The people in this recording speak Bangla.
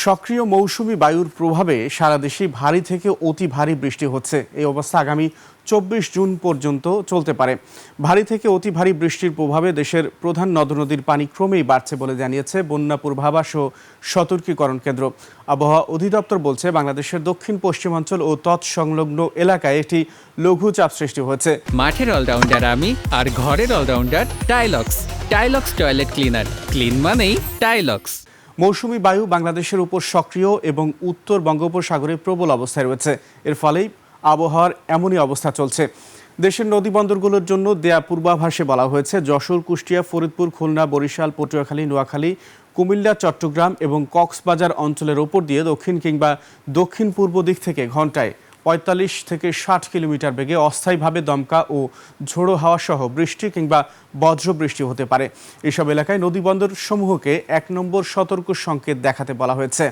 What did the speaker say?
সক্রিয় মৌসুমি বায়ুর প্রভাবে সারা দেশে ভারী থেকে অতি ভারী বৃষ্টি হচ্ছে। এই অবস্থা আগামী 24 জুন পর্যন্ত চলতে পারে। ভারী থেকে অতি ভারী বৃষ্টির প্রভাবে দেশের প্রধান নদ নদীর পানি ক্রমেই বাড়ছে বলে জানিয়েছে বন্যা পূর্বাভাস ও সতর্কীকরণ কেন্দ্র। আবহাওয়া অধিদপ্তর বলছে, বাংলাদেশের দক্ষিণ পশ্চিমাঞ্চল ও তৎসংলগ্ন এলাকায় একটি লঘুচাপ সৃষ্টি হয়েছে। মাঠের অলরাউন্ডার আমি, আর ঘরের allrounder Tilex. Tilex toilet cleaner, clean মানেই টাইলক্স। মৌসুমি বায়ু বাংলাদেশের উপর সক্রিয় এবং উত্তর বঙ্গোপসাগরে প্রবল অবস্থায় রয়েছে। এর ফলেই আবহাওয়ার এমনই অবস্থা চলছে। দেশের নদীবন্দরগুলোর জন্য দেয়া পূর্বাভাসে বলা হয়েছে, যশোর, কুষ্টিয়া, ফরিদপুর, খুলনা, বরিশাল, পটুয়াখালী, নোয়াখালী, কুমিল্লা, চট্টগ্রাম এবং কক্সবাজার অঞ্চলের ওপর দিয়ে দক্ষিণ কিংবা দক্ষিণ পূর্ব দিক থেকে ঘন্টায় 45 থেকে 60 কিলোমিটার বেগে অস্থায়ীভাবে দমকা ও ঝোড়ো হাওয়া সহ বৃষ্টি কিংবা বজ্রবৃষ্টি হতে পারে। এসব এলাকায় নদীবন্দর সমূহকে 1 নম্বর সতর্ক সংকেত দেখাতে বলা হয়েছে।